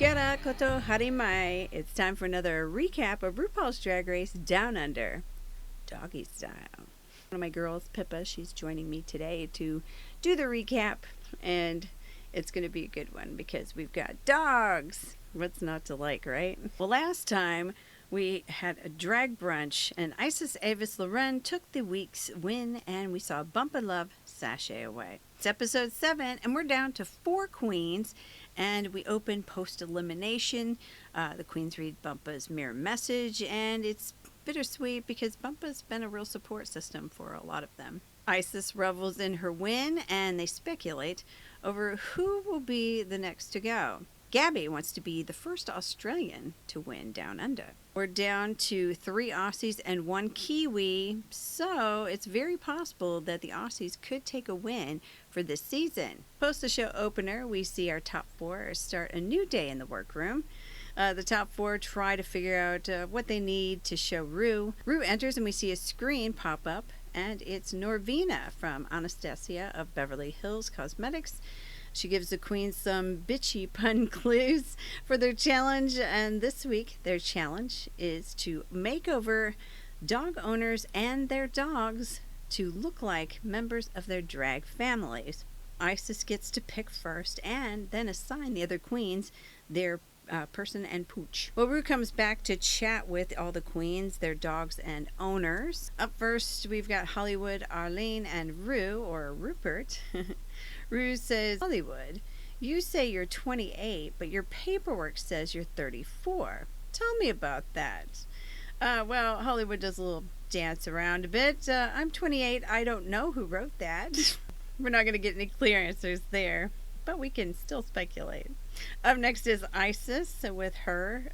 Kia ora koto harimai. It's time for another recap of RuPaul's Drag Race Down Under, doggy style. One of my girls, Pippa, she's joining me today to do the recap, and it's going to be a good one because we've got dogs. What's not to like, right? Well, last time we had a drag brunch, and Isis Avis Loren took the week's win, and we saw Bumpa Love sashay away. It's episode 7, and we're down to 4 queens, and we open post-elimination. The queens read Bumpa's mirror message, and it's bittersweet because Bumpa's been a real support system for a lot of them. Isis revels in her win, and they speculate over who will be the next to go. Gabby wants to be the first Australian to win Down Under. We're down to 3 Aussies and 1 Kiwi, so it's very possible that the Aussies could take a win for this season. Post the show opener, we see our top 4 start a new day in the workroom. The top 4 try to figure out what they need to show Ru. Ru enters and we see a screen pop up, and it's Norvina from Anastasia of Beverly Hills Cosmetics. She gives the queens some bitchy pun clues for their challenge, and this week their challenge is to make over dog owners and their dogs to look like members of their drag families. Isis gets to pick first and then assign the other queens their person and pooch. Well, Ru comes back to chat with all the queens, their dogs and owners. Up first, we've got Hollywood, Arlene, and Ru, or Rupert. Ru says, Hollywood, you say you're 28, but your paperwork says you're 34. Tell me about that. Well, Hollywood does a little dance around a bit. I'm 28. I don't know who wrote that. We're not going to get any clear answers there, but we can still speculate. Up next is Isis with her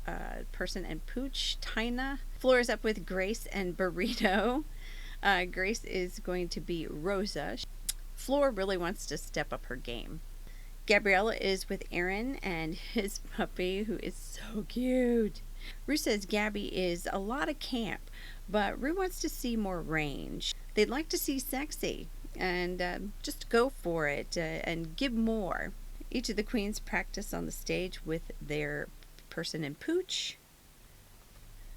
person and pooch, Tina. Floor is up with Grace and Burrito. Grace is going to be Rosa. Floor really wants to step up her game. Gabriella is with Aaron and his puppy, who is so cute. Ru says Gabby is a lot of camp, but Ru wants to see more range. They'd like to see sexy, and just go for it and give more. Each of the queens practice on the stage with their person and pooch.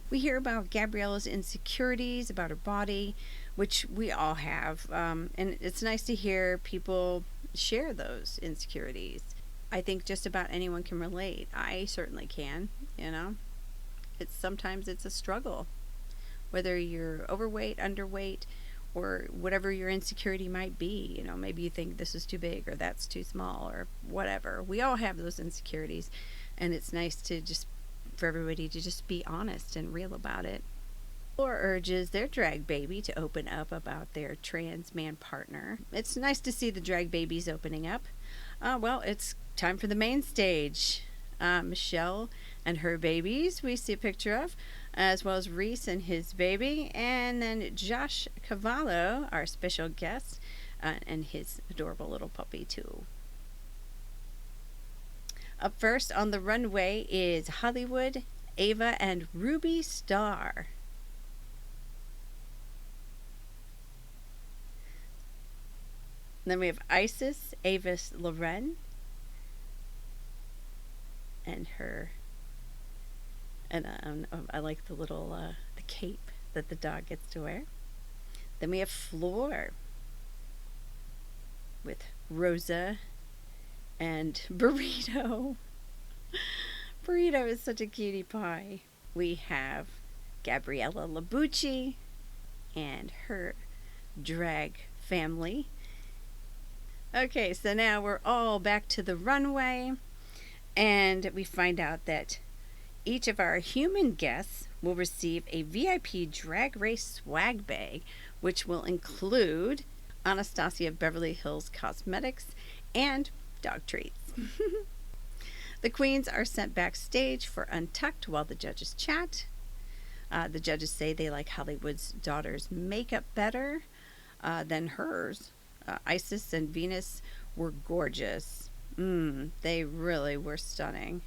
We hear about Gabriella's insecurities about her body, which we all have, and it's nice to hear people share those insecurities. I think just about anyone can relate. I certainly can, you know. Sometimes it's a struggle, whether you're overweight, underweight, or whatever your insecurity might be. You know, maybe you think this is too big or that's too small or whatever. We all have those insecurities, and it's nice to for everybody to just be honest and real about it. Floor urges their drag baby to open up about their trans man partner. It's nice to see the drag babies opening up. Well, it's time for the main stage. Michelle and her babies we see a picture of, as well as Reese and his baby, and then Josh Cavallo, our special guest, and his adorable little puppy too. Up first on the runway is Hollywood, Ava, and Ruby Star. And then we have Isis, Avis Loren, and her, and I like the little the cape that the dog gets to wear. Then we have Floor with Rosa and Burrito. Burrito is such a cutie pie. We have Gabriella Labucci and her drag family. Okay, so now we're all back to the runway, and we find out that each of our human guests will receive a VIP Drag Race swag bag, which will include Anastasia Beverly Hills Cosmetics and dog treats. The queens are sent backstage for Untucked while the judges chat. The judges say they like Hollywood's daughter's makeup better than hers. Isis and Venus were gorgeous. They really were stunning.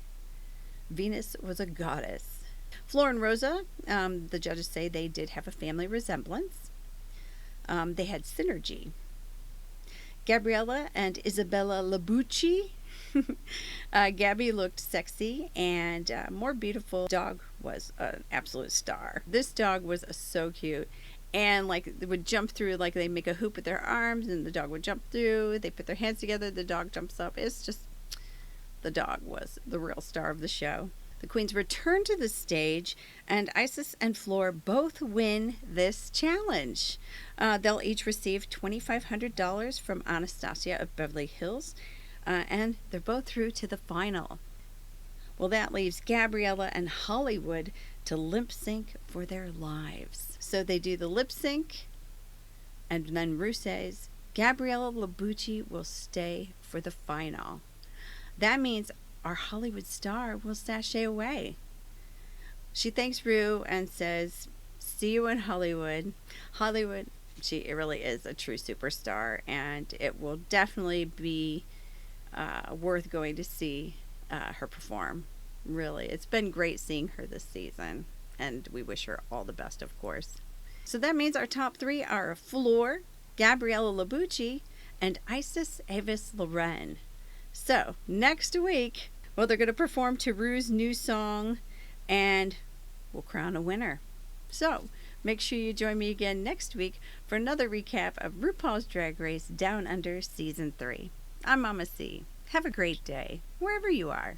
Venus was a goddess. Floor and Rosa, the judges say they did have a family resemblance. They had synergy. Gabriella and Isabella Labucci Gabby looked sexy, and more beautiful. Dog was an absolute star. This dog was so cute. And like they would jump through, like they make a hoop with their arms and the dog would jump through. They put their hands together, the dog jumps up. It's just, the dog was the real star of the show. The queens return to the stage, and Isis and Floor both win this challenge. They'll each receive $2,500 from Anastasia of Beverly Hills, and they're both through to the final. Well, that leaves Gabriella and Hollywood to lip sync for their lives. So they do the lip sync, and then Ru says Gabriella Labucci will stay for the final. That means our Hollywood star will sashay away. She thanks Ru and says, "See you in Hollywood." Hollywood, she really is a true superstar, and it will definitely be worth going to see her perform. Really, it's been great seeing her this season, and we wish her all the best, of course. So that means our top three are Floor, Gabriella Labucci, and Isis Avis Loren. So next week, well, they're going to perform to Ru's new song, and we'll crown a winner. So make sure you join me again next week for another recap of RuPaul's Drag Race Down Under Season 3. I'm Mama C. Have a great day, wherever you are.